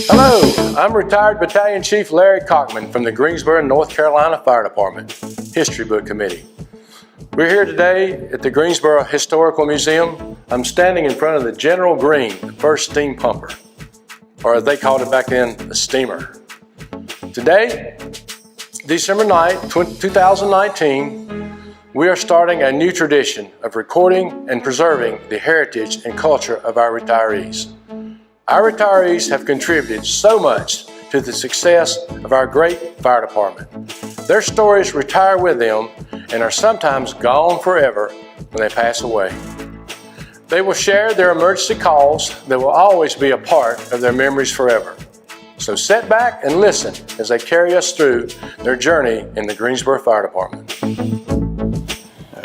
Hello, I'm retired Battalion Chief Larry Cockman from the Greensboro, North Carolina Fire Department History Book Committee. We're here today at the Greensboro Historical Museum. I'm standing in front of the General Greene, the first steam pumper, or as they called it back then, a steamer. Today, December 9th, 2019, we are starting a new tradition of recording and preserving the heritage and culture of our retirees. Our retirees have contributed so much to the success of our great fire department. Their stories retire with them and are sometimes gone forever when they pass away. They will share their emergency calls that will always be a part of their memories forever. So sit back and listen as they carry us through their journey in the Greensboro Fire Department.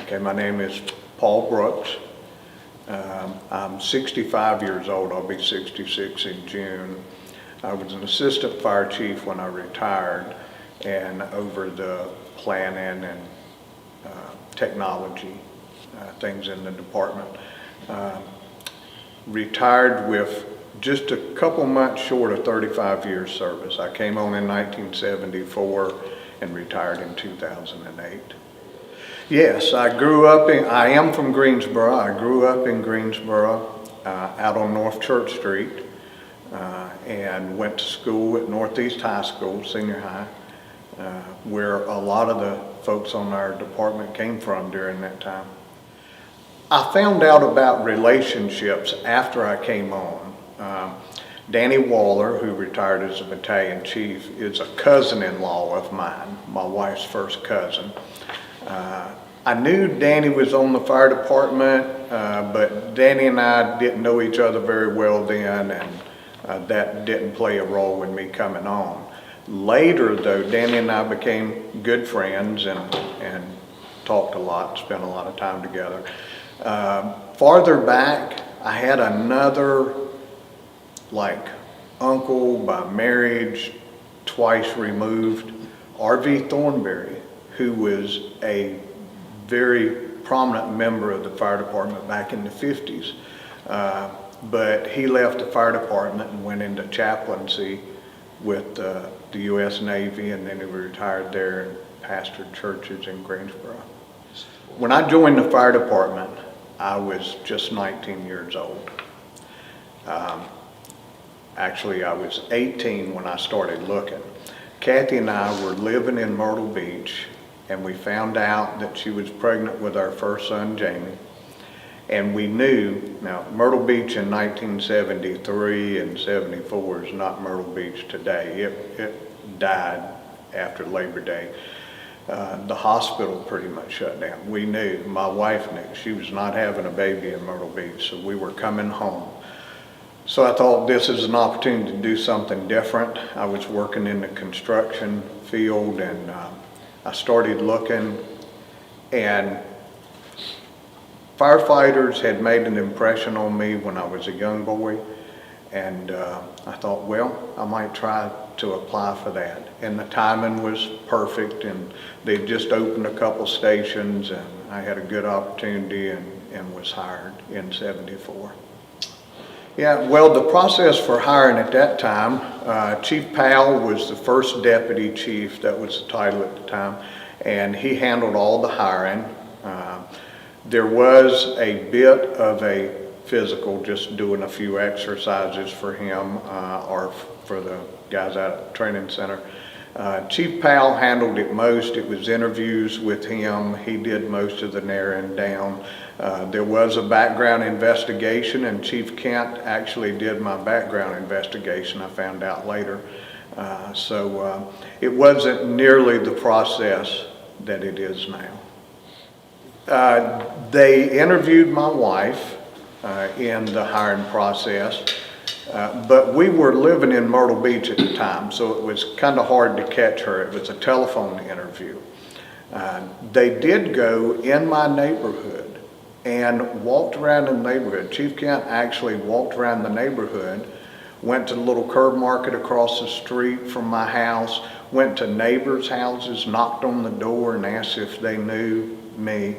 Okay, my name is Paul Brooks. I'm 65 years old. I'll be 66 in June. I was an assistant fire chief when I retired, and over the planning and technology things in the department. Retired with just a couple months short of 35 years service. I came on in 1974 and retired in 2008. Yes, I am from Greensboro. I grew up in Greensboro out on North Church Street and went to school at Northeast High School, senior high, where a lot of the folks on our department came from during that time. I found out about relationships after I came on. Danny Waller, who retired as a battalion chief, is a cousin-in-law of mine, my wife's first cousin. I knew Danny was on the fire department, but Danny and I didn't know each other very well then, and that didn't play a role in me coming on. Later though, Danny and I became good friends and talked a lot, spent a lot of time together. Farther back, I had another uncle by marriage, twice removed, R.V. Thornberry, who was a very prominent member of the fire department back in the 50s. But he left the fire department and went into chaplaincy with the U.S. Navy, and then he retired there and pastored churches in Greensboro. When I joined the fire department, I was just 19 years old. Actually, I was 18 when I started looking. Kathy and I were living in Myrtle Beach, and we found out that she was pregnant with our first son, Jamie. And we knew, now Myrtle Beach in 1973 and 74 is not Myrtle Beach today. It died after Labor Day. The hospital pretty much shut down. We knew, my wife knew, she was not having a baby in Myrtle Beach, so we were coming home. So I thought this is an opportunity to do something different. I was working in the construction field, and I started looking, and firefighters had made an impression on me when I was a young boy, and I thought, well, I might try to apply for that. And the timing was perfect, and they just opened a couple stations, and I had a good opportunity and was hired in 74. Yeah, well, the process for hiring at that time, Chief Powell was the first deputy chief, that was the title at the time, and he handled all the hiring. There was a bit of a physical, just doing a few exercises for him or for the guys out at the training center. Chief Powell handled it most. It was interviews with him. He did most of the narrowing down. There was a background investigation, and Chief Kent actually did my background investigation, I found out later. So it wasn't nearly the process that it is now. They interviewed my wife in the hiring process, but we were living in Myrtle Beach at the time, so it was kind of hard to catch her. It was a telephone interview. They did go in my neighborhood and walked around in the neighborhood. Chief Kent actually walked around the neighborhood, went to the little curb market across the street from my house, went to neighbors' houses, knocked on the door and asked if they knew me.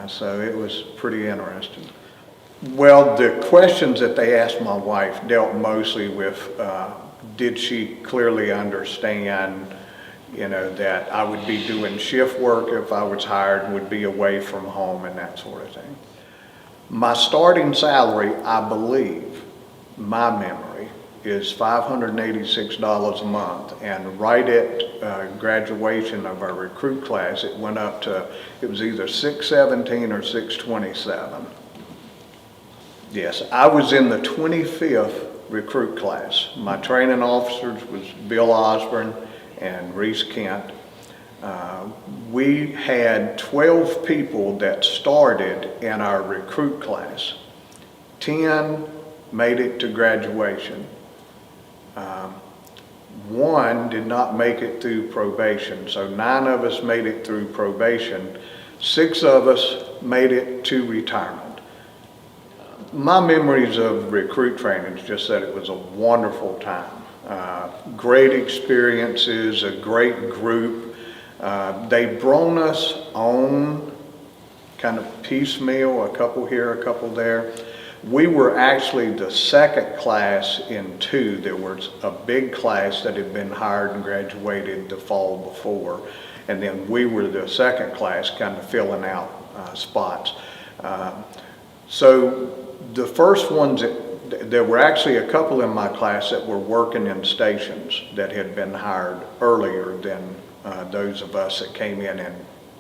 So it was pretty interesting. Well, the questions that they asked my wife dealt mostly with, did she clearly understand, that I would be doing shift work if I was hired and would be away from home and that sort of thing. My starting salary, I believe, my memory, is $586 a month, and right at graduation of our recruit class, it went up to, it was either $617 or $627. Yes, I was in the 25th recruit class. My training officers was Bill Osborne and Reese Kent. We had 12 people that started in our recruit class. 10 made it to graduation. One did not make it through probation, so 9 of us made it through probation. 6 of us made it to retirement. My memories of recruit training is just that it was a wonderful time. Great experiences, a great group. They brought us on kind of piecemeal, a couple here, a couple there. We were actually the second class in 2. There was a big class that had been hired and graduated the fall before, and then we were the second class kind of filling out spots. So the first ones, there were actually a couple in my class that were working in stations that had been hired earlier than those of us that came in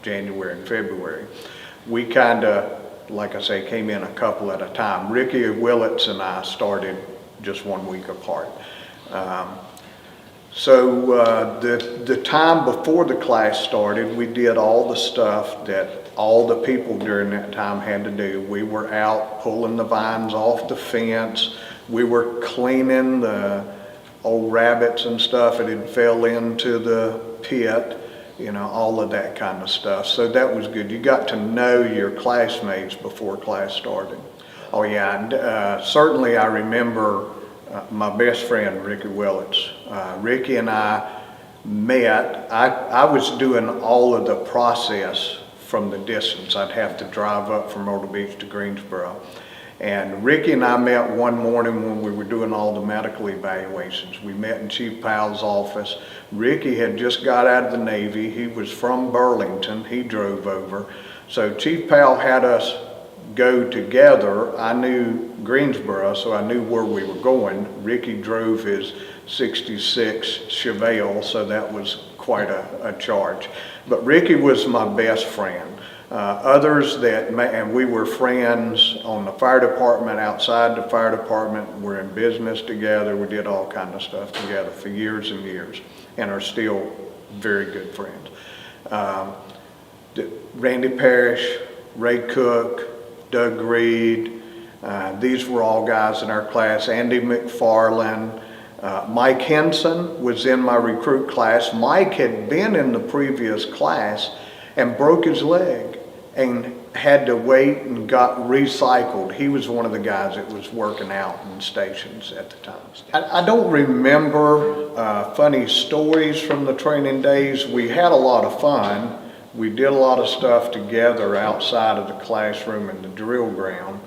January and February. We kind of, like I say, came in a couple at a time. Ricky Willits and I started just 1 week apart. So the time before the class started, we did all the stuff that all the people during that time had to do. We were out pulling the vines off the fence. We were cleaning the old rabbits and stuff that had fell into the pit, all of that kind of stuff. So that was good. You got to know your classmates before class started. Oh yeah, certainly I remember my best friend, Ricky Willits. Ricky and I met. I was doing all of the process from the distance. I'd have to drive up from Myrtle Beach to Greensboro. And Ricky and I met one morning when we were doing all the medical evaluations. We met in Chief Powell's office. Ricky had just got out of the Navy. He was from Burlington. He drove over. So Chief Powell had us go together. I knew Greensboro, so I knew where we were going. Ricky drove his 66 Chevelle, so that was quite a charge. But Ricky was my best friend. Others and we were friends on the fire department, outside the fire department. We're in business together. We did all kind of stuff together for years and years, and are still very good friends. Randy Parrish, Ray Cook, Doug Reed, these were all guys in our class. Andy McFarland. Mike Henson was in my recruit class. Mike had been in the previous class and broke his leg and had to wait and got recycled. He was one of the guys that was working out in stations at the time. I don't remember funny stories from the training days. We had a lot of fun. We did a lot of stuff together outside of the classroom and the drill ground.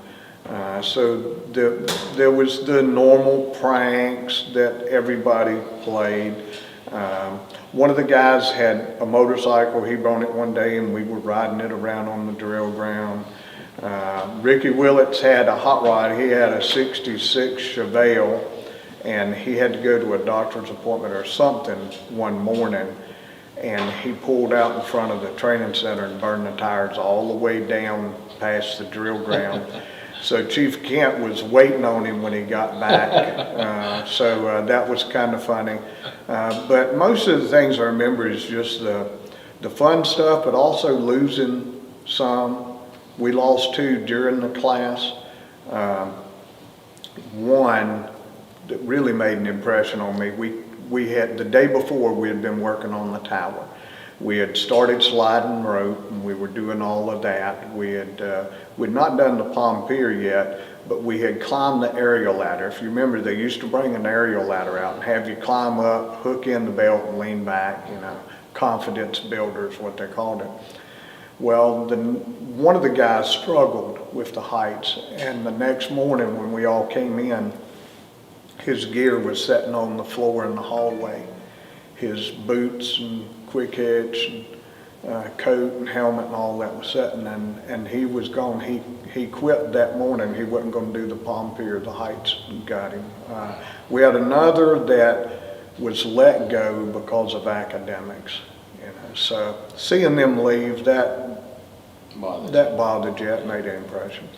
So there was the normal pranks that everybody played. One of the guys had a motorcycle. He brought it one day and we were riding it around on the drill ground. Ricky Willits had a hot rod. He had a 66 Chevelle and he had to go to a doctor's appointment or something one morning, and he pulled out in front of the training center and burned the tires all the way down past the drill ground. So Chief Kent was waiting on him when he got back. So that was kind of funny. But most of the things I remember is just the fun stuff, but also losing some. We lost 2 during the class. One that really made an impression on me. We had, the day before, we had been working on the tower. We had started sliding rope and we were doing all of that. We'd not done the palm pier yet, but we had climbed the aerial ladder. If you remember, they used to bring an aerial ladder out and have you climb up, hook in the belt and lean back, confidence builder is what they called it. Well, one of the guys struggled with the heights, and the next morning when we all came in, his gear was sitting on the floor in the hallway. His boots and quick hitch and coat and helmet and all that was sitting, and he was gone. He quit that morning. He wasn't going to do the Pompeii or the heights. Got him. We had another that was let go because of academics. So seeing them leave, that bothered you. It made an impression.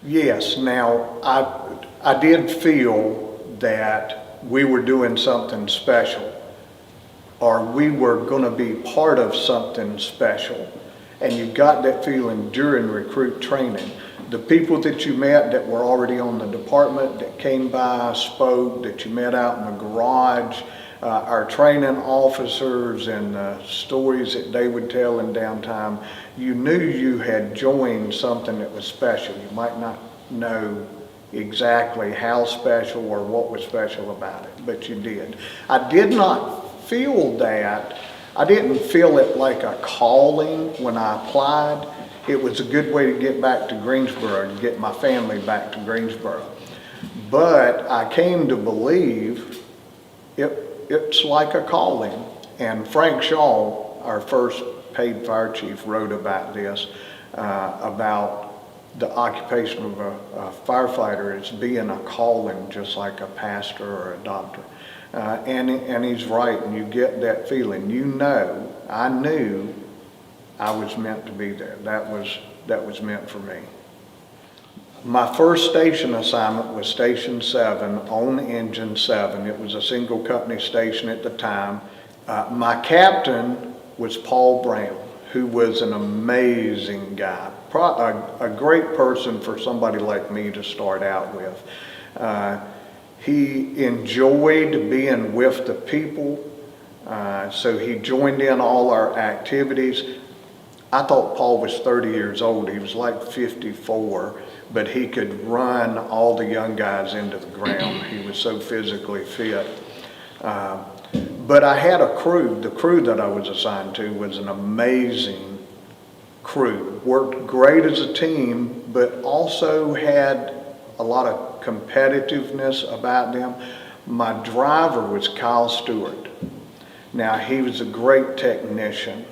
Yes. Now I did feel that we were doing something special, or we were going to be part of something special, and you got that feeling during recruit training. The people that you met that were already on the department, that came by, spoke, that you met out in the garage, our training officers and the stories that they would tell in downtime, you knew you had joined something that was special. You might not know exactly how special or what was special about it, but you did. I did not feel that. I didn't feel it like a calling when I applied. It was a good way to get back to Greensboro, to get my family back to Greensboro. But I came to believe it's like a calling. And Frank Shaw, our first paid fire chief, wrote about this, about the occupation of a firefighter as being a calling, just like a pastor or a doctor. And he's right, and you get that feeling. You know, I knew I was meant to be there. That was meant for me. My first station assignment was Station 7 on Engine 7. It was a single company station at the time. My captain was Paul Brown, who was an amazing guy, a great person for somebody like me to start out with. He enjoyed being with the people, so he joined in all our activities. I thought Paul was 30 years old. He was like 54, but he could run all the young guys into the ground. He was so physically fit. But I had a crew. The crew that I was assigned to was an amazing crew. Worked great as a team, but also had a lot of competitiveness about them. My driver was Kyle Stewart. Now, he was a great technician.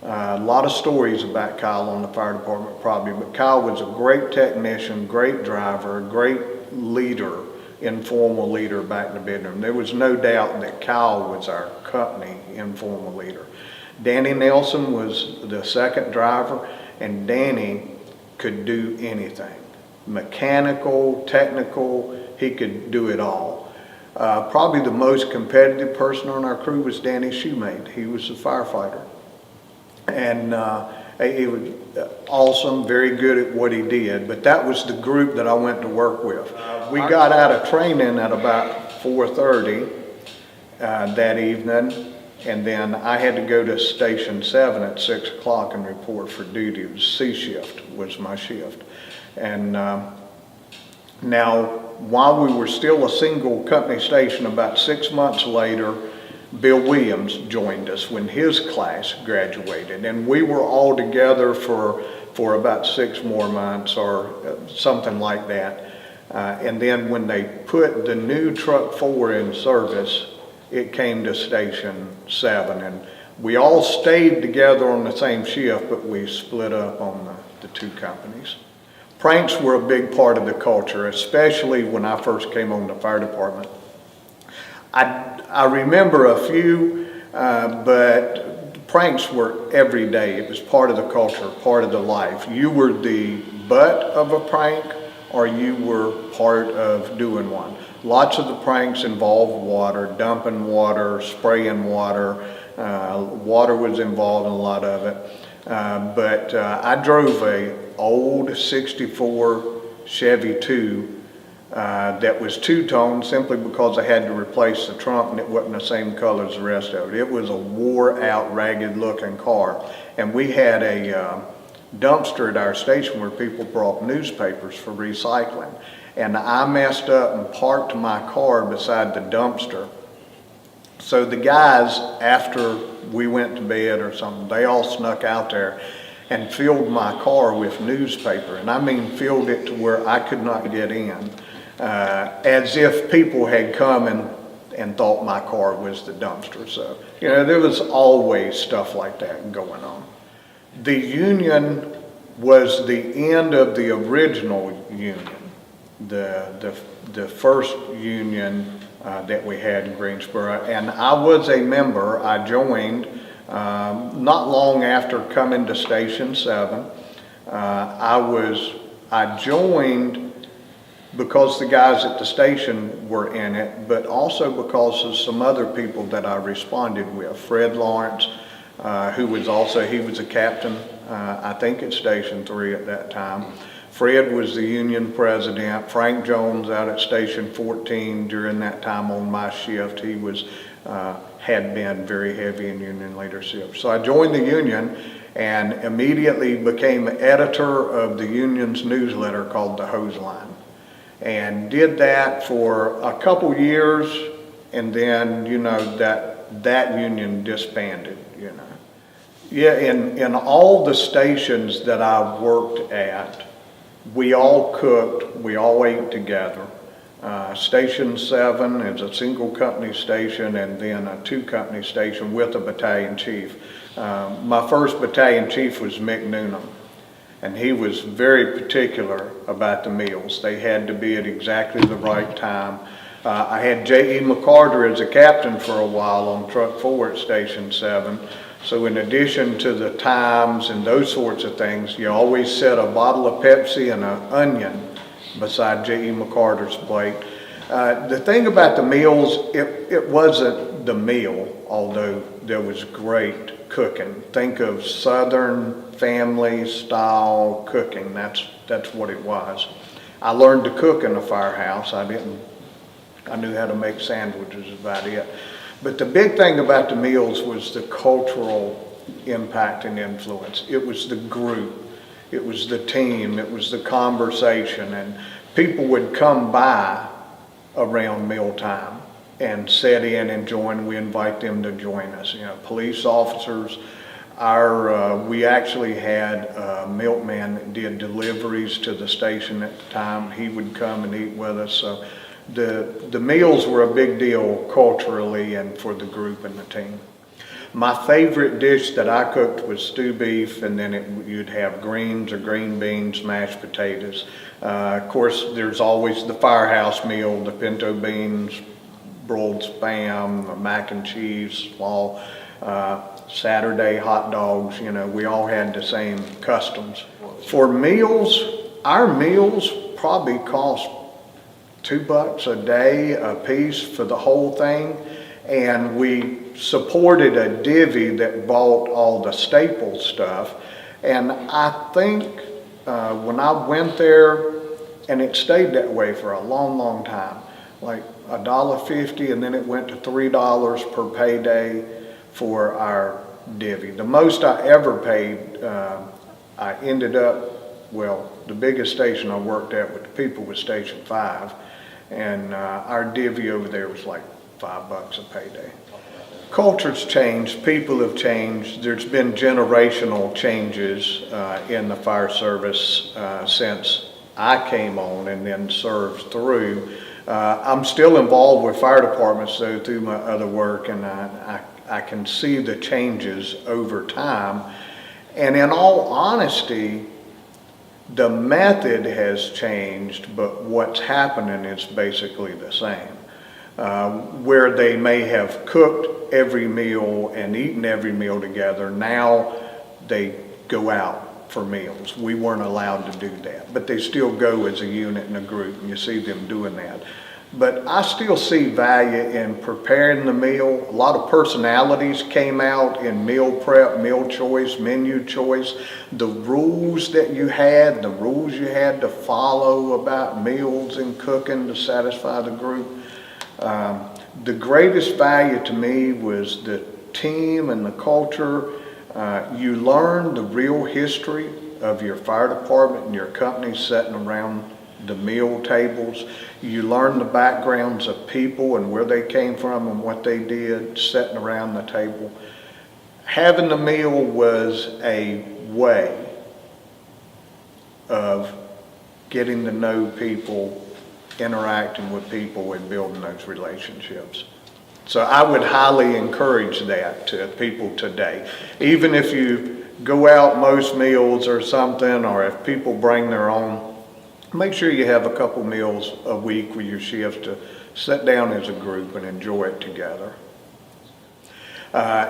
A lot of stories about Kyle on the fire department probably, but Kyle was a great technician, great driver, great leader, informal leader back in the bedroom. There was no doubt that Kyle was our company informal leader. Danny Nelson was the second driver, and Danny could do anything. Mechanical, technical, he could do it all. Probably the most competitive person on our crew was Danny Shoemate. He was a firefighter. And he was awesome, very good at what he did. But that was the group that I went to work with. We got out of training at about 4:30 that evening, and then I had to go to Station 7 at 6 o'clock and report for duty. It was C shift was my shift. And now, while we were still a single company station, about 6 months later, Bill Williams joined us when his class graduated, and we were all together for about 6 more months or something like that. And then when they put the new Truck 4 in service, it came to Station 7, and we all stayed together on the same shift, but we split up on the two companies. Pranks were a big part of the culture, especially when I first came on the fire department. I remember a few, but pranks were every day. It was part of the culture, part of the life. You were the butt of a prank, or you were part of doing one. Lots of the pranks involved water, dumping water, spraying water. Water was involved in a lot of it. But I drove a old 64 Chevy 2 that was two-tone simply because I had to replace the trunk and it wasn't the same color as the rest of it. It was a wore-out, ragged-looking car. And we had a dumpster at our station where people brought newspapers for recycling. And I messed up and parked my car beside the dumpster. So the guys, after we went to bed or something, they all snuck out there. and filled my car with newspaper. And I mean filled it to where I could not get in, as if people had come and thought my car was the dumpster. So, there was always stuff like that going on. The union was the end of the original union, the first union that we had in Greensboro, and I was a member. I joined not long after coming to Station 7. I joined because the guys at the station were in it, but also because of some other people that I responded with. Fred Lawrence, he was a captain, I think at Station 3 at that time. Fred was the union president. Frank Jones out at Station 14 during that time on my shift. He had been very heavy in union leadership. So I joined the union and immediately became editor of the union's newsletter called The Hose Line. And did that for a couple years, and then, that union disbanded, Yeah, in all the stations that I worked at, we all cooked, we all ate together. Station 7 is a single company station, and then a 2-company station with a battalion chief. My first battalion chief was Mick Noonan, and he was very particular about the meals. They had to be at exactly the right time. I had J.E. McCarter as a captain for a while on Truck 4 at Station 7. So in addition to the times and those sorts of things, you always set a bottle of Pepsi and an onion beside J.E. McCarter's plate. The thing about the meals, it wasn't the meal, although there was great cooking. Think of Southern family style cooking. That's what it was. I learned to cook in a firehouse. I knew how to make sandwiches, about it. But the big thing about the meals was the cultural impact and influence. It was the group, it was the team, it was the conversation, and people would come by around mealtime and sit in and join. We invite them to join us. Police officers. We actually had a milkman that did deliveries to the station at the time. He would come and eat with us. So the meals were a big deal culturally and for the group and the team. My favorite dish that I cooked was stew beef, and then you'd have greens or green beans, mashed potatoes. Of course, there's always the firehouse meal, the pinto beans, broiled spam, mac and cheese, small Saturday hot dogs. We all had the same customs. For meals, our meals probably cost $2 a day a piece for the whole thing, and we supported a divvy that bought all the staple stuff. And I think when I went there, and it stayed that way for a long time, like $1.50, and then it went to $3 per payday for our divvy. The most I ever paid, I ended up, the biggest station I worked at with the people was Station 5, and our divvy over there was like $5 a payday. Culture's changed, people have changed. There's been generational changes in the fire service since I came on and then served through. I'm still involved with fire departments though through my other work, and I can see the changes over time. And in all honesty, the method has changed, but what's happening is basically the same. Where they may have cooked every meal and eaten every meal together, now they go out for meals. We weren't allowed to do that, but they still go as a unit and a group, and you see them doing that. But I still see value in preparing the meal. A lot of personalities came out in meal prep, meal choice, menu choice. The rules that you had, the rules you had to follow about meals and cooking to satisfy the group. The greatest value to me was the team and the culture. You learn the real history of your fire department and your company sitting around the meal tables. You learn the backgrounds of people and where they came from and what they did sitting around the table. Having the meal was a way of getting to know people, interacting with people, and building those relationships. So I would highly encourage that to people today. Even if you go out most meals or something, or if people bring their own, make sure you have a couple meals a week with your shift to sit down as a group and enjoy it together.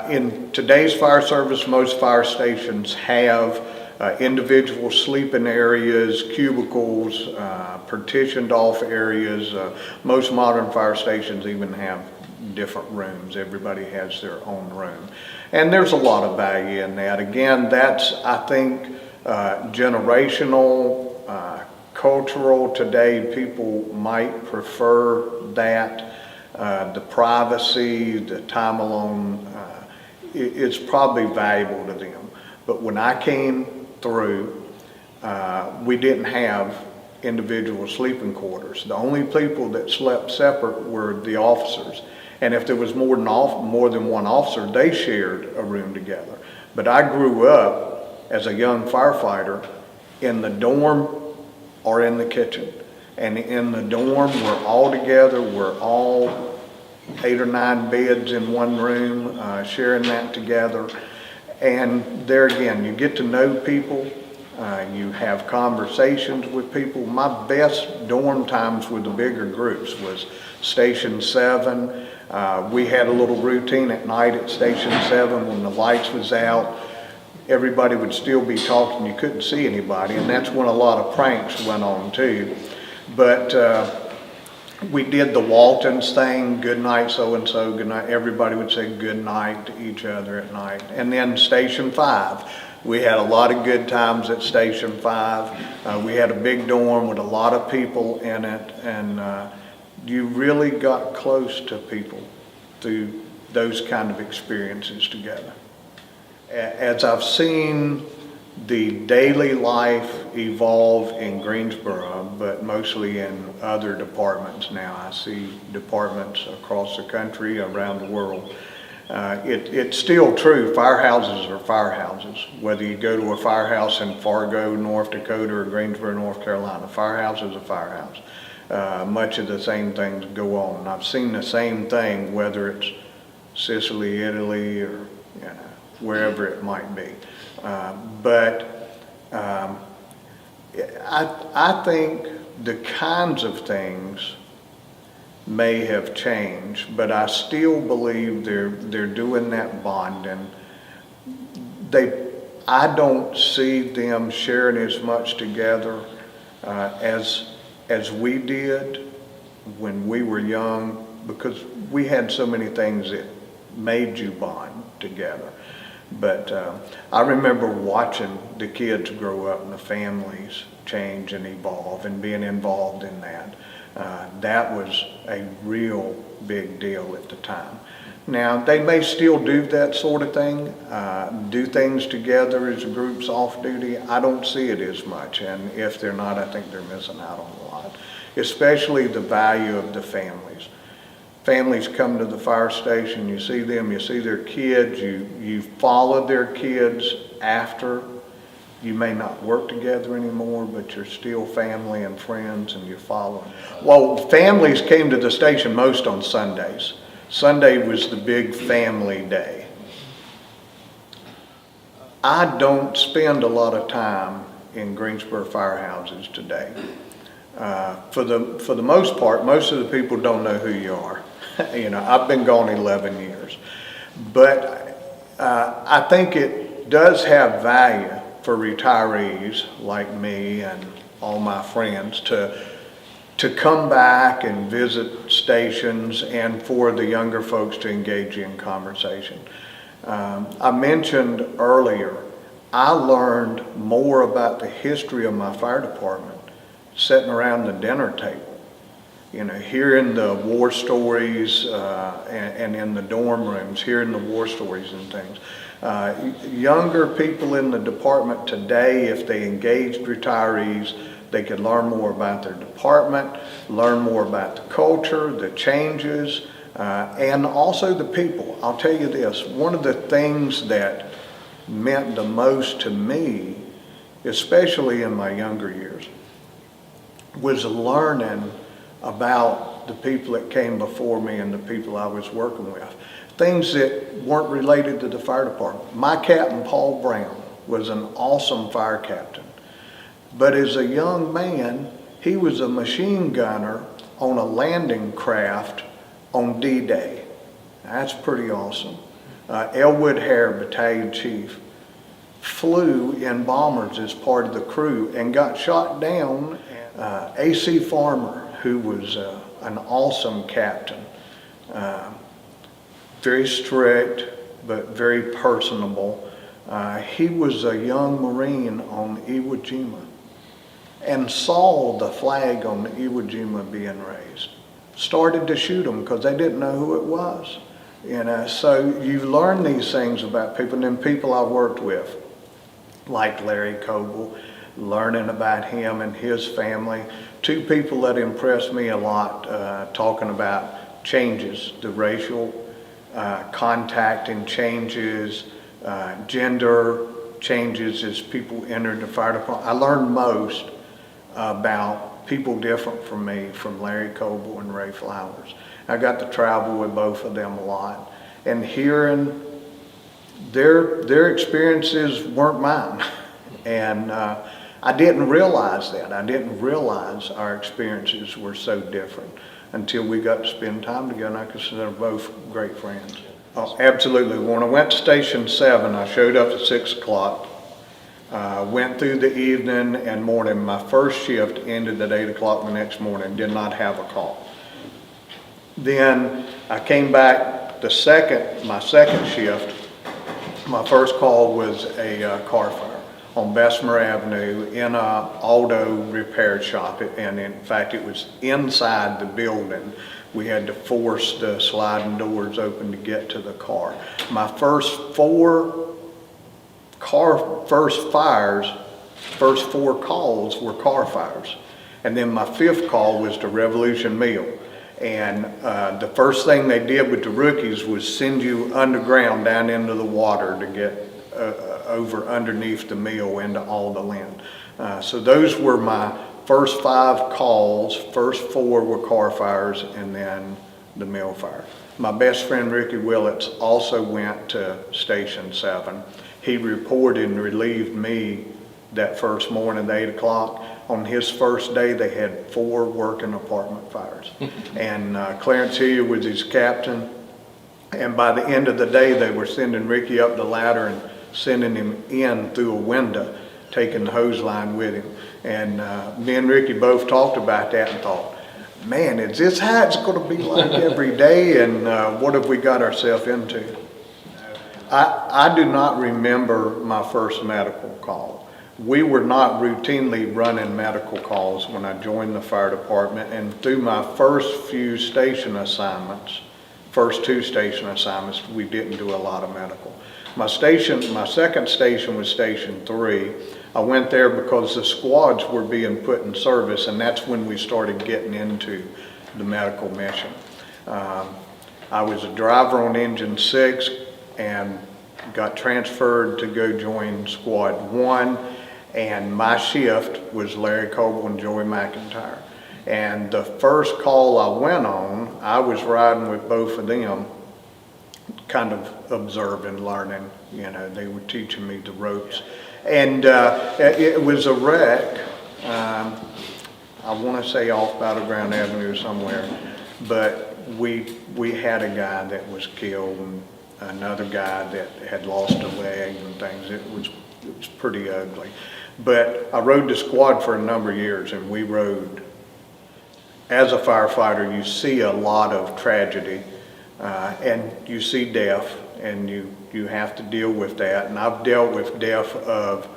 In today's fire service, most fire stations have individual sleeping areas, cubicles, partitioned off areas. Most modern fire stations even have different rooms. Everybody has their own room. And there's a lot of value in that. Again, that's, I think, generational, cultural. Today, people might prefer that. The privacy, the time alone, it's probably valuable to them. But when I came through, we didn't have individual sleeping quarters. The only people that slept separate were the officers. And if there was more than one officer, they shared a room together. But I grew up as a young firefighter in the dorm or in the kitchen. And in the dorm, we're all together, we're all 8 or 9 beds in one room, sharing that together. And there again, you get to know people, you have conversations with people. My best dorm times with the bigger groups was Station 7. We had a little routine at night at Station 7 when the lights was out. Everybody would still be talking, you couldn't see anybody, and that's when a lot of pranks went on too. But we did the Waltons thing, good night so-and-so, good night. Everybody would say good night to each other at night. And then Station 5, we had a lot of good times at Station 5. We had a big dorm with a lot of people in it, and you really got close to people through those kind of experiences together. As I've seen the daily life evolve in Greensboro, but mostly in other departments now. I see departments across the country, around the world. It's still true, firehouses are firehouses. Whether you go to a firehouse in Fargo, North Dakota, or Greensboro, North Carolina, firehouse is a firehouse. Much of the same things go on. I've seen the same thing, whether it's Sicily, Italy, or wherever it might be. But I think the kinds of things may have changed, but I still believe they're doing that bonding. I don't see them sharing as much together as we did when we were young, because we had so many things that made you bond together. But I remember watching the kids grow up and the families change and evolve and being involved in that. That was a real big deal at the time. Now, they may still do that sort of thing, do things together as groups off duty. I don't see it as much, and if they're not, I think they're missing out on a lot, especially the value of the families. Families come to the fire station, you see them, you see their kids, you follow their kids after. You may not work together anymore, but you're still family and friends, and you follow them. Well, families came to the station most on Sundays. Sunday was the big family day. I don't spend a lot of time in Greensboro firehouses today. For the most part, most of the people don't know who you are. I've been gone 11 years. But I think it does have value for retirees like me and all my friends to come back and visit stations, and for the younger folks to engage in conversation. I mentioned earlier, I learned more about the history of my fire department sitting around the dinner table. Hearing the war stories and in the dorm rooms, hearing the war stories and things. Younger people in the department today, if they engaged retirees, they could learn more about their department, learn more about the culture, the changes, and also the people. I'll tell you this, one of the things that meant the most to me, especially in my younger years, was learning about the people that came before me and the people I was working with. Things that weren't related to the fire department. My captain, Paul Brown, was an awesome fire captain. But as a young man, he was a machine gunner on a landing craft on D-Day. That's pretty awesome. Elwood Hare, battalion chief, flew in bombers as part of the crew and got shot down. A.C. Farmer, who was an awesome captain, very strict but very personable. He was a young Marine on Iwo Jima and saw the flag on Iwo Jima being raised. Started to shoot them because they didn't know who it was. So you learn these things about people, and then people I worked with, like Larry Coble, learning about him and his family. Two people that impressed me a lot, talking about changes, the racial contact and changes, gender changes as people entered the fire department. I learned most about people different from me, from Larry Coble and Ray Flowers. I got to travel with both of them a lot, and hearing their experiences weren't mine. And I didn't realize that. I didn't realize our experiences were so different until we got to spend time together, and I consider both great friends. Oh, absolutely. When I went to Station 7, I showed up at 6 o'clock, went through the evening and morning. My first shift ended at 8 o'clock the next morning, did not have a call. Then I came back my second shift. My first call was a car fire on Bessemer Avenue in a auto repair shop, and in fact it was inside the building. We had to force the sliding doors open to get to the car. My first four calls were car fires, and then my fifth call was the Revolution Mill. And the first thing they did with the rookies was send you underground down into the water to get over underneath the mill into all the land. So those were my first 5 calls. First 4 were car fires, and then the mill fire. My best friend Ricky Willits also went to Station 7. He reported and relieved me that first morning at 8 o'clock. On his first day, they had 4 working apartment fires. And Clarence Hillier was his captain. And by the end of the day, they were sending Ricky up the ladder and sending him in through a window, taking the hose line with him. And me and Ricky both talked about that and thought, man, is this how it's going to be like every day? And what have we got ourselves into? I do not remember my first medical call. We were not routinely running medical calls when I joined the fire department, and through my first few station assignments, first 2 station assignments, we didn't do a lot of medical. My second station was Station 3. I went there because the squads were being put in service, and that's when we started getting into the medical mission. I was a driver on Engine 6 and got transferred to go join Squad 1, and my shift was Larry Coble and Joey McIntyre. And the first call I went on, I was riding with both of them, kind of observing, learning. You know, they were teaching me the ropes. And it was a wreck, I want to say off Battleground Avenue somewhere, but we had a guy that was killed and another guy that had lost a leg and things. It was pretty ugly. But I rode the squad for a number of years, and we rode. As a firefighter, you see a lot of tragedy, and you see death, and you have to deal with that. And I've dealt with death of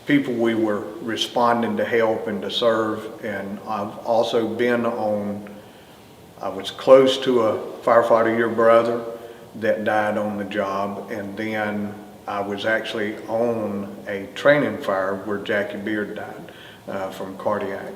people we were responding to help and to serve, and I've also been I was close to a firefighter, your brother, that died on the job, and then I was actually on a training fire where Jackie Beard died from cardiac.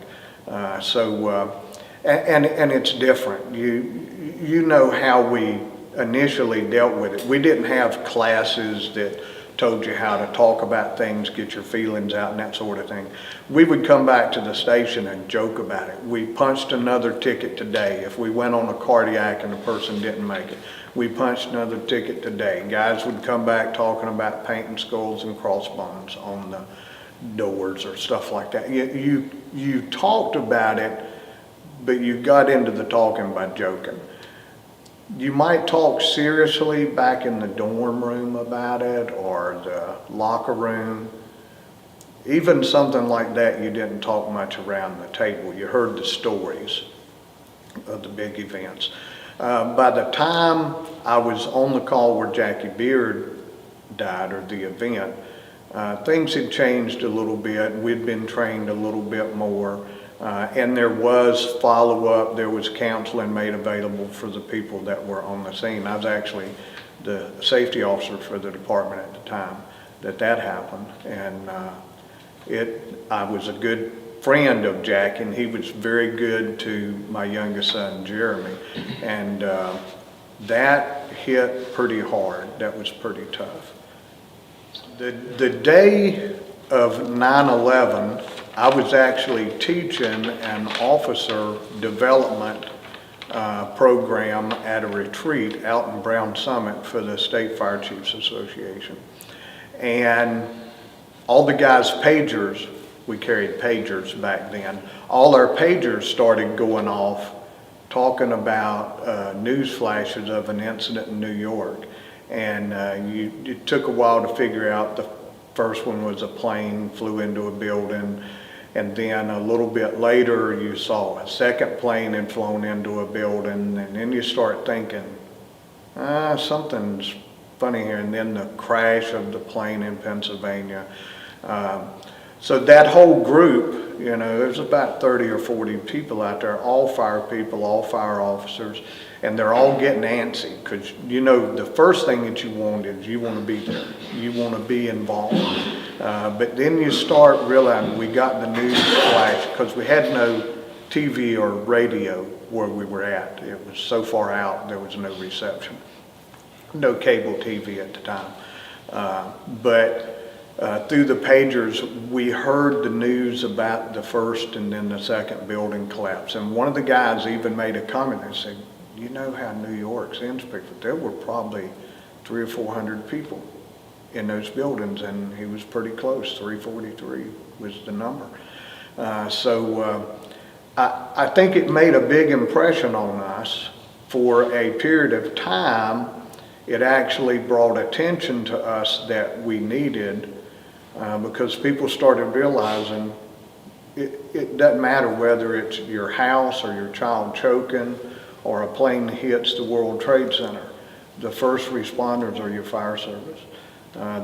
And it's different. You know how we initially dealt with it. We didn't have classes that told you how to talk about things, get your feelings out and that sort of thing. We would come back to the station and joke about it. We punched another ticket today. If we went on a cardiac and the person didn't make it, we punched another ticket today. Guys would come back talking about painting skulls and crossbones on the doors or stuff like that. You talked about it, but you got into the talking by joking. You might talk seriously back in the dorm room about it or the locker room. Even something like that, you didn't talk much around the table. You heard the stories of the big events. By the time I was on the call where Jackie Beard died, or the event, things had changed a little bit. We'd been trained a little bit more. And there was follow-up, there was counseling made available for the people that were on the scene. I was actually the safety officer for the department at the time that happened. And I was a good friend of Jack, and he was very good to my youngest son, Jeremy. And that hit pretty hard. That was pretty tough. The day of 9/11, I was actually teaching an officer development program at a retreat out in Brown Summit for the State Fire Chiefs Association. And all the guys' pagers, we carried pagers back then, all our pagers started going off talking about news flashes of an incident in New York. And it took a while to figure out. The first one was a plane flew into a building. And then a little bit later, you saw a second plane had flown into a building, and then you start thinking, something's funny here. And then the crash of the plane in Pennsylvania. So that whole group, there's about 30 or 40 people out there, all fire people, all fire officers, and they're all getting antsy because, the first thing that you want is you want to be there. You want to be involved. But then you start realizing we got the news flash because we had no TV or radio where we were at. It was so far out, there was no reception. No cable TV at the time. But through the pagers, we heard the news about the first and then the second building collapse. And one of the guys even made a comment and said, you know how New York's inspected, there were probably 300 or 400 people in those buildings, and he was pretty close. 343 was the number. I think it made a big impression on us. For a period of time, it actually brought attention to us that we needed, because people started realizing it doesn't matter whether it's your house or your child choking or a plane hits the World Trade Center. The first responders are your fire service.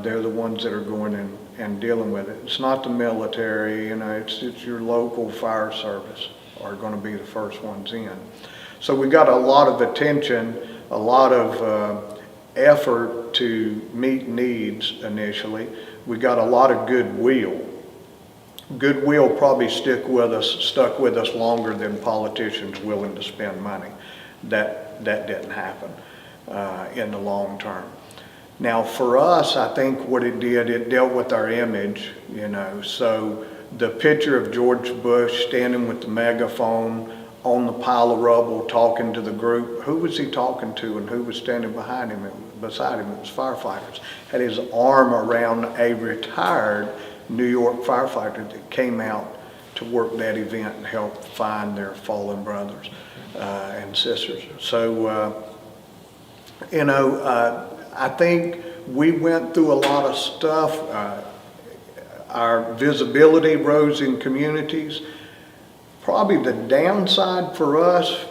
They're the ones that are going in and dealing with it. It's not the military, it's your local fire service are going to be the first ones in. So we got a lot of attention, a lot of effort to meet needs initially. We got a lot of goodwill. Goodwill probably stuck with us longer than politicians willing to spend money. That didn't happen in the long term. Now for us, I think what it did, it dealt with our image, so the picture of George Bush standing with the megaphone on the pile of rubble talking to the group, who was he talking to and who was standing behind him? Beside him, it was firefighters. Had his arm around a retired New York firefighter that came out to work that event and help find their fallen brothers and sisters. So, I think we went through a lot of stuff. Our visibility rose in communities. Probably the downside for us,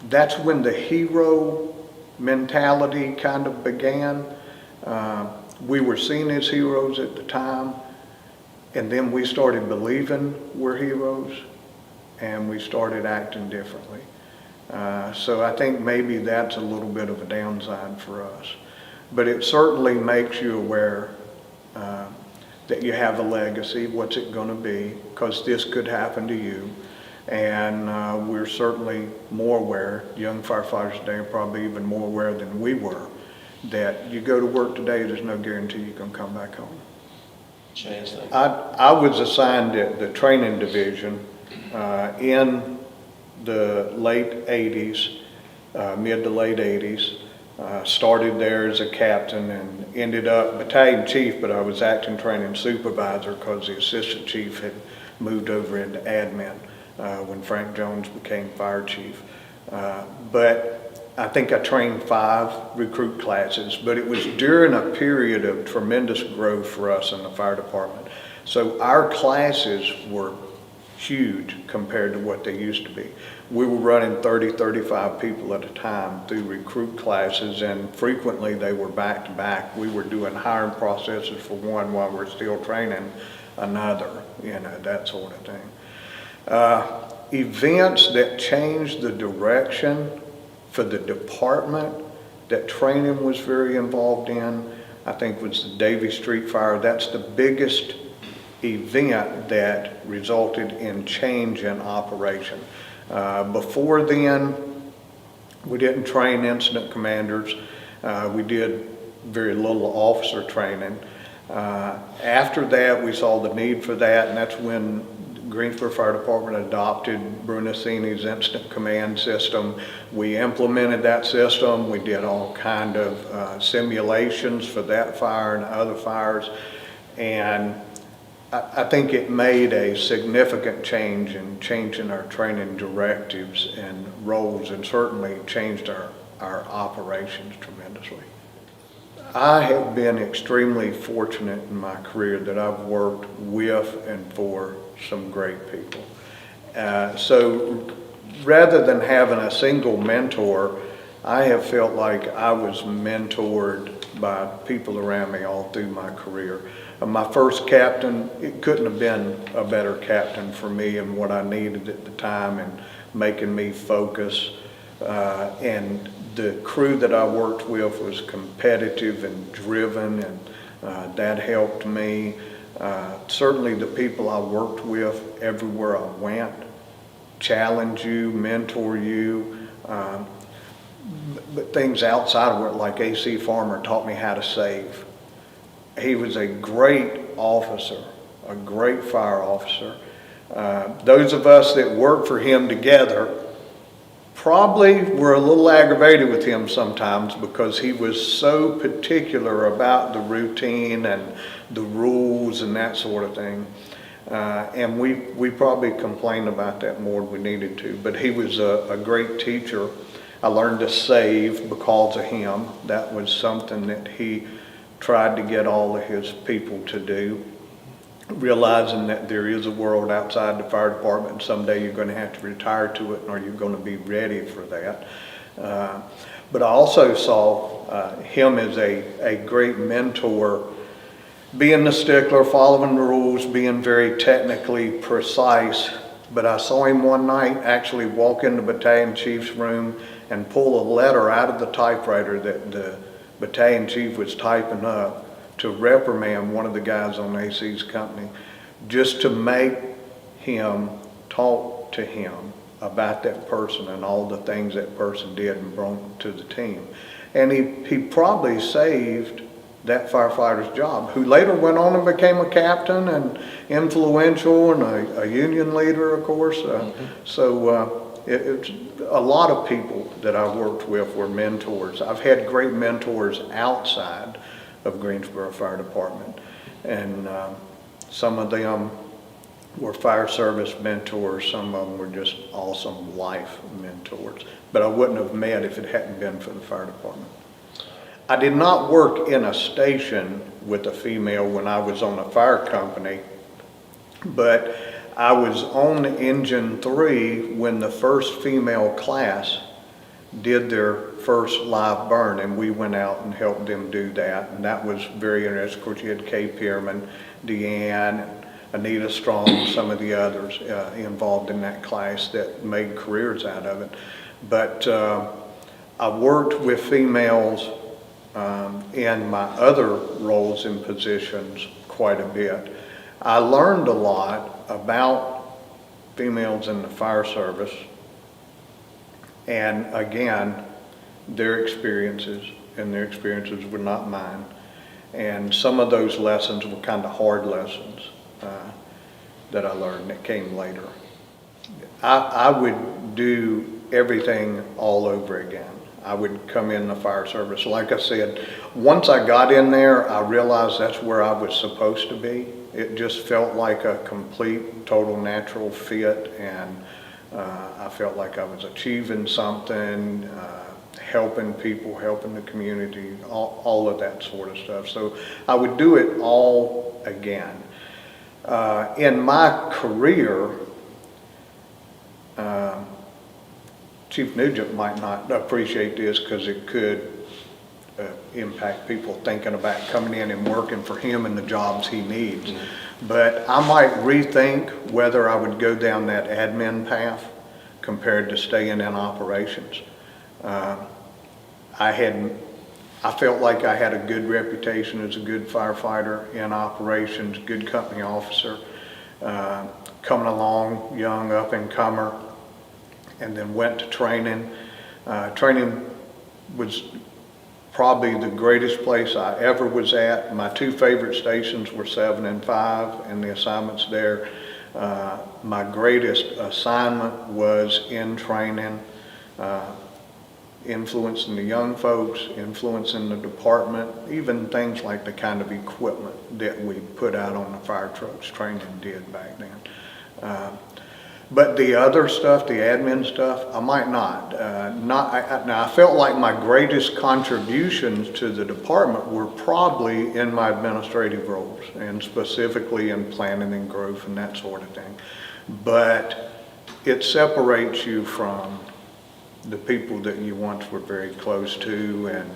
that's when the hero mentality kind of began. We were seen as heroes at the time, and then we started believing we're heroes, and we started acting differently. So I think maybe that's a little bit of a downside for us. But it certainly makes you aware that you have a legacy. What's it going to be? Because this could happen to you. And we're certainly more aware. Young firefighters today are probably even more aware than we were that you go to work today, there's no guarantee you can come back home. Change things. I was assigned at the training division in the late 80s, mid to late 80s. Started there as a captain and ended up battalion chief, but I was acting training supervisor because the assistant chief had moved over into admin when Frank Jones became fire chief. But I think I trained 5 recruit classes, but it was during a period of tremendous growth for us in the fire department. So our classes were huge compared to what they used to be. We were running 30, 35 people at a time through recruit classes, and frequently they were back to back. We were doing hiring processes for one while we're still training another, that sort of thing. Events that changed the direction for the department that training was very involved in, I think was the Davie Street fire. That's the biggest event that resulted in change in operation. Before then, we didn't train incident commanders. We did very little officer training. After that, we saw the need for that, and that's when Greensboro Fire Department adopted Brunacini's incident command system. We implemented that system. We did all kind of simulations for that fire and other fires, and I think it made a significant change in changing our training directives and roles, and certainly changed our operations tremendously. I have been extremely fortunate in my career that I've worked with and for some great people. So rather than having a single mentor, I have felt like I was mentored by people around me all through my career. My first captain, it couldn't have been a better captain for me and what I needed at the time, and making me focus. And the crew that I worked with was competitive and driven, and that helped me. Certainly the people I worked with everywhere I went challenge you, mentor you, but things outside of it, like A.C. Farmer taught me how to save. He was a great officer, a great fire officer. Those of us that worked for him together probably were a little aggravated with him sometimes, because he was so particular about the routine and the rules and that sort of thing. And we probably complained about that more than we needed to, but he was a great teacher. I learned to save because of him. That was something that he tried to get all of his people to do, realizing that there is a world outside the fire department, and someday you're going to have to retire to it, or you're going to be ready for that. But I also saw him as a great mentor, being the stickler, following the rules, being very technically precise. But I saw him one night actually walk in the battalion chief's room and pull a letter out of the typewriter that the battalion chief was typing up to reprimand one of the guys on AC's company, just to make him talk to him about that person and all the things that person did and brought to the team. And he probably saved that firefighter's job, who later went on and became a captain and influential and a union leader, of course. It's a lot of people that I've worked with were mentors. I've had great mentors outside of Greensboro Fire Department, and some of them were fire service mentors, some of them were just awesome life mentors, but I wouldn't have met if it hadn't been for the fire department. I did not work in a station with a female when I was on a fire company, but I was on Engine 3 when the first female class did their first live burn, and we went out and helped them do that, and that was very interesting. Of course, you had Kay Pierman, Deanne, Anita Strong, some of the others involved in that class that made careers out of it. But I worked with females in my other roles and positions quite a bit. I learned a lot about females in the fire service, and again, their experiences, and their experiences were not mine. And some of those lessons were kind of hard lessons that I learned that came later. I would do everything all over again. I would come in the fire service. Like I said, once I got in there, I realized that's where I was supposed to be. It just felt like a complete, total natural fit, and I felt like I was achieving something, helping people, helping the community, all of that sort of stuff. So I would do it all again. In my career, Chief Nugent might not appreciate this because it could impact people thinking about coming in and working for him and the jobs he needs. But I might rethink whether I would go down that admin path compared to staying in operations. I felt like I had a good reputation as a good firefighter in operations, good company officer, coming along, young up-and-comer, and then went to training. Training was probably the greatest place I ever was at. My two favorite stations were 7 and 5 and the assignments there. My greatest assignment was in training, influencing the young folks, influencing the department, even things like the kind of equipment that we put out on the fire trucks, training did back then. But the other stuff, the admin stuff, I might not. Now, I felt like my greatest contributions to the department were probably in my administrative roles, and specifically in planning and growth and that sort of thing. But it separates you from the people that you once were very close to, and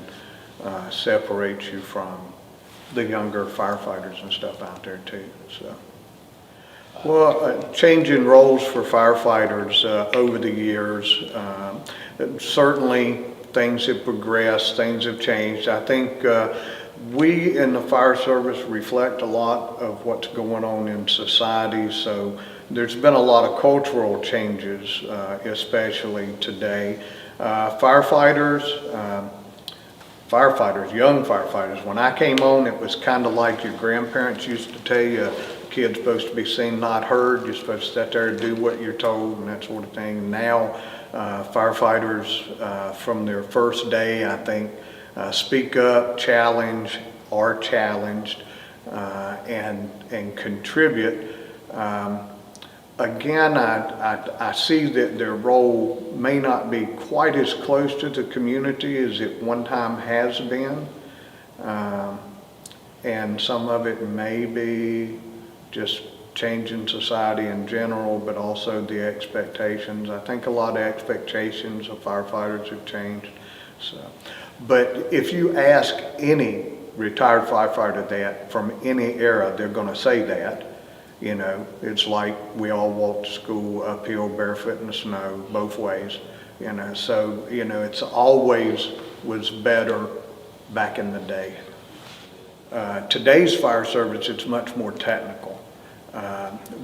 separates you from the younger firefighters and stuff out there too. So. Well, changing roles for firefighters over the years, certainly things have progressed, things have changed. I think we in the fire service reflect a lot of what's going on in society, so there's been a lot of cultural changes, especially today. Firefighters, young firefighters, when I came on, it was kind of like your grandparents used to tell you, kid's supposed to be seen, not heard. You're supposed to sit there and do what you're told and that sort of thing. Now, firefighters from their first day, I think, speak up, challenge, are challenged, and contribute. Again, I see that their role may not be quite as close to the community as it one time has been. And some of it may be just changing society in general, but also the expectations. I think a lot of expectations of firefighters have changed. So, but if you ask any retired firefighter that from any era, they're going to say that. You know, it's like we all walked to school uphill barefoot in the snow, both ways. You know, so, you know, it's always was better back in the day. Today's fire service, it's much more technical.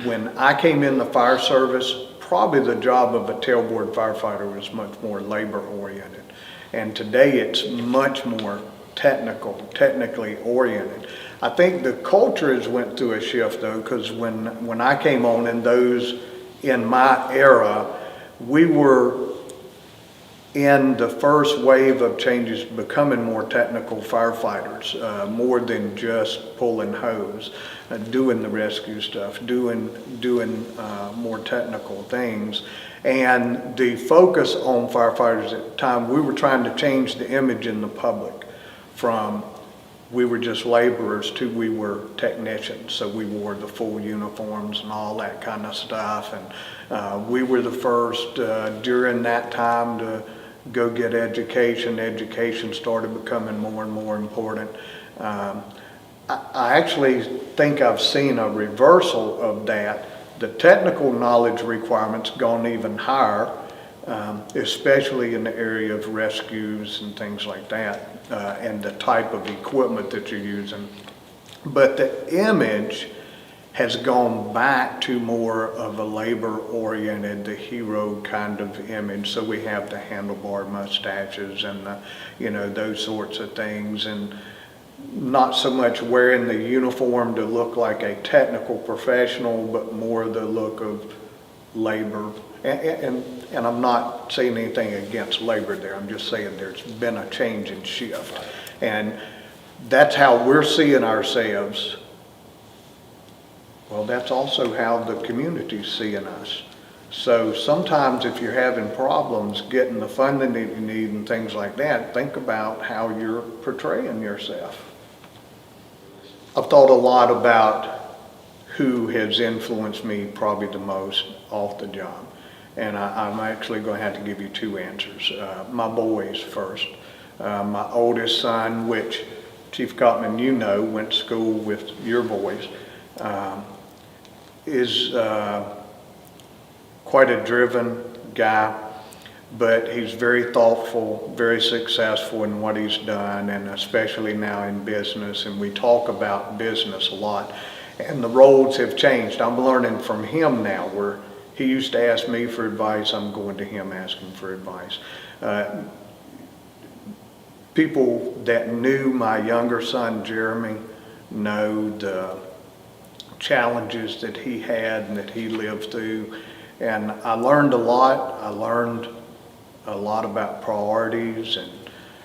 When I came in the fire service, probably the job of a tailboard firefighter was much more labor oriented. And today it's much more technically oriented. I think the culture has went through a shift though, because when I came on and those in my era, we were in the first wave of changes becoming more technical firefighters, more than just pulling hose, doing the rescue stuff, doing more technical things. And the focus on firefighters at the time, we were trying to change the image in the public from we were just laborers to we were technicians. So we wore the full uniforms and all that kind of stuff. And we were the first during that time to go get education. Education started becoming more and more important. I actually think I've seen a reversal of that. The technical knowledge requirements gone even higher, especially in the area of rescues and things like that, and the type of equipment that you're using. But the image has gone back to more of a labor-oriented, the hero kind of image. So we have the handlebar mustaches and the, those sorts of things, and not so much wearing the uniform to look like a technical professional, but more the look of labor. And I'm not saying anything against labor there. I'm just saying there's been a change in shift. And that's how we're seeing ourselves. Well, that's also how the community's seeing us. So sometimes if you're having problems getting the funding that you need and things like that, think about how you're portraying yourself. I've thought a lot about who has influenced me probably the most off the job. And I'm actually going to have to give you two answers. My boys first. My oldest son, which Chief Cockman, went to school with your boys, is quite a driven guy, but he's very thoughtful, very successful in what he's done, and especially now in business. And we talk about business a lot, and the roles have changed. I'm learning from him now, where he used to ask me for advice, I'm going to him asking for advice. People that knew my younger son, Jeremy, know the challenges that he had and that he lived through. And I learned a lot. I learned a lot about priorities and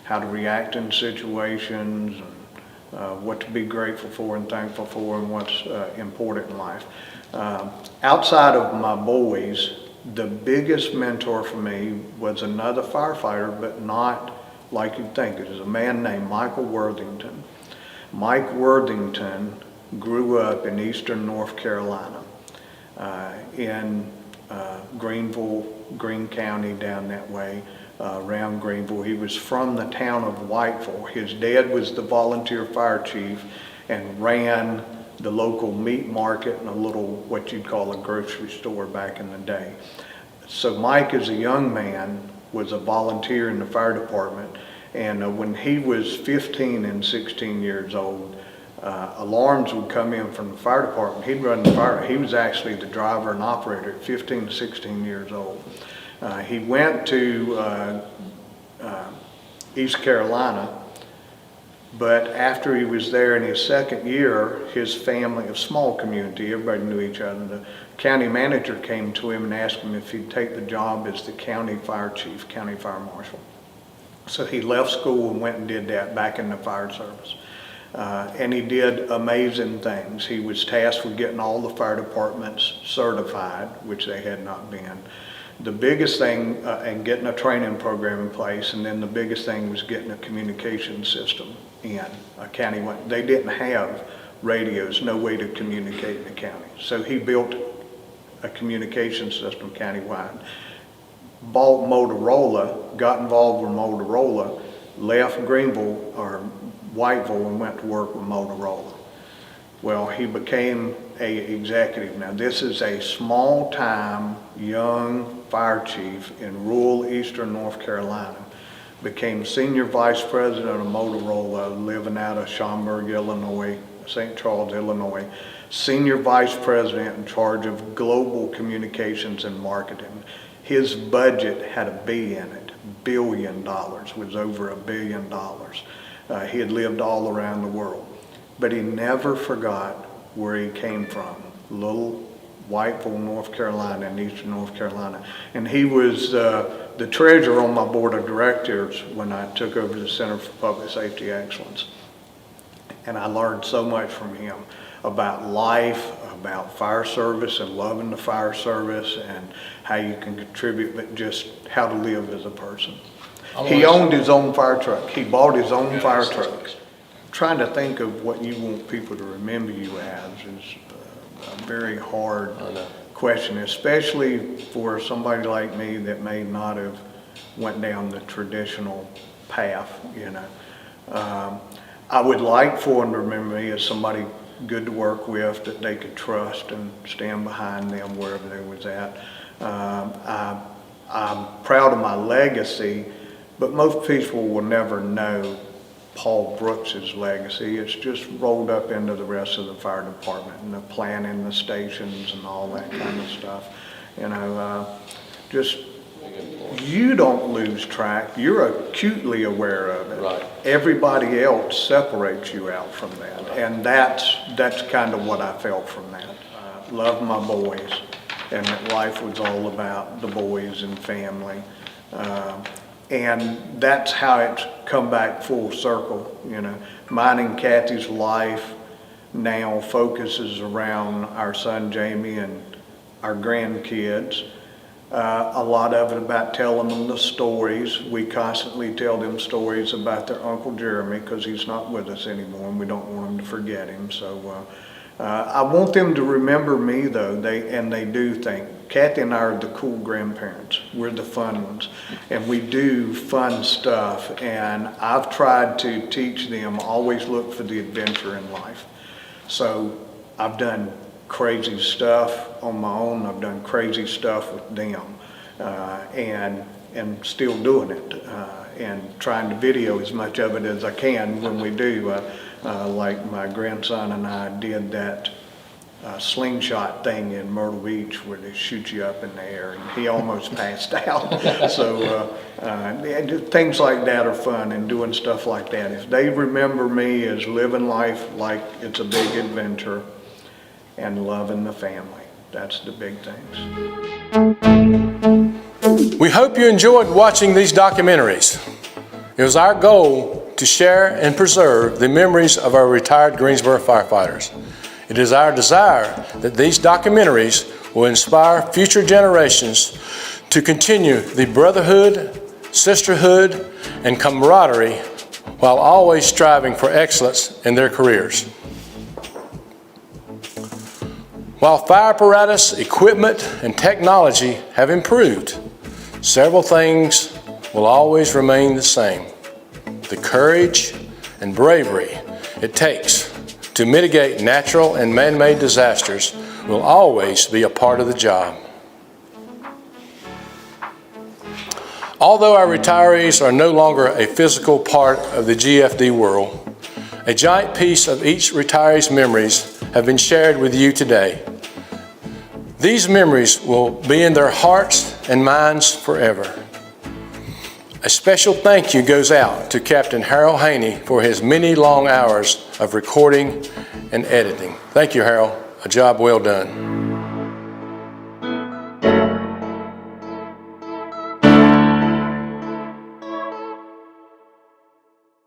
how to react in situations, and what to be grateful for and thankful for, and what's important in life. Outside of my boys, the biggest mentor for me was another firefighter, but not like you'd think. It was a man named Michael Worthington. Mike Worthington grew up in eastern North Carolina, in Greenville, Greene County, down that way, around Greenville. He was from the town of Whiteville. His dad was the volunteer fire chief and ran the local meat market and a little, what you'd call a grocery store back in the day. So Mike, as a young man, was a volunteer in the fire department. And when he was 15 and 16 years old, alarms would come in from the fire department. He'd run the fire. He was actually the driver and operator at 15 to 16 years old. He went to East Carolina, but after he was there in his second year, his family, a small community, everybody knew each other, the county manager came to him and asked him if he'd take the job as the county fire chief, county fire marshal. So he left school and went and did that back in the fire service. And he did amazing things. He was tasked with getting all the fire departments certified, which they had not been. The biggest thing, and getting a training program in place, and then the biggest thing was getting a communication system in a county. They didn't have radios, no way to communicate in the county. So he built a communication system countywide. Bought Motorola, got involved with Motorola, left Greenville or Whiteville and went to work with Motorola. Well, he became an executive. Now, this is a small-time young fire chief in rural eastern North Carolina. Became senior vice president of Motorola, living out of Schaumburg, Illinois, St. Charles, Illinois. Senior vice president in charge of global communications and marketing. His budget had $1 billion in it, $1 billion, was over $1 billion. He had lived all around the world, but he never forgot where he came from, little Whiteville, North Carolina, in eastern North Carolina. And he was the treasurer on my board of directors when I took over the Center for Public Safety Excellence. And I learned so much from him about life, about fire service and loving the fire service and how you can contribute, but just how to live as a person. He owned his own fire truck. He bought his own fire truck. Trying to think of what you want people to remember you as is a very hard question, especially for somebody like me that may not have went down the traditional path, I would like for them to remember me as somebody good to work with, that they could trust and stand behind them wherever they was at. I'm proud of my legacy, but most people will never know Paul Brooks's legacy. It's just rolled up into the rest of the fire department and the planning, the stations and all that kind of stuff. You know, just, you don't lose track. You're acutely aware of it. Right. Everybody else separates you out from that. Right. And that's kind of what I felt from that. Loved my boys, and that life was all about the boys and family. And that's how it's come back full circle, you know. Mine and Kathy's life now focuses around our son Jamie and our grandkids. A lot of it about telling them the stories. We constantly tell them stories about their Uncle Jeremy because he's not with us anymore and we don't want them to forget him. So I want them to remember me though, they do think. Kathy and I are the cool grandparents. We're the fun ones. And we do fun stuff. And I've tried to teach them, always look for the adventure in life. So I've done crazy stuff on my own. I've done crazy stuff with them. And still doing it. And trying to video as much of it as I can when we do. Like my grandson and I did that slingshot thing in Myrtle Beach where they shoot you up in the air, and he almost passed out. So things like that are fun, and doing stuff like that. If they remember me as living life like it's a big adventure and loving the family, that's the big things. We hope you enjoyed watching these documentaries. It was our goal to share and preserve the memories of our retired Greensboro firefighters. It is our desire that these documentaries will inspire future generations to continue the brotherhood, sisterhood, and camaraderie while always striving for excellence in their careers. While fire apparatus, equipment, and technology have improved, several things will always remain the same. The courage and bravery it takes to mitigate natural and man-made disasters will always be a part of the job. Although our retirees are no longer a physical part of the GFD world, a giant piece of each retiree's memories have been shared with you today. These memories will be in their hearts and minds forever. A special thank you goes out to Captain Harold Haney for his many long hours of recording and editing. Thank you, Harold. A job well done.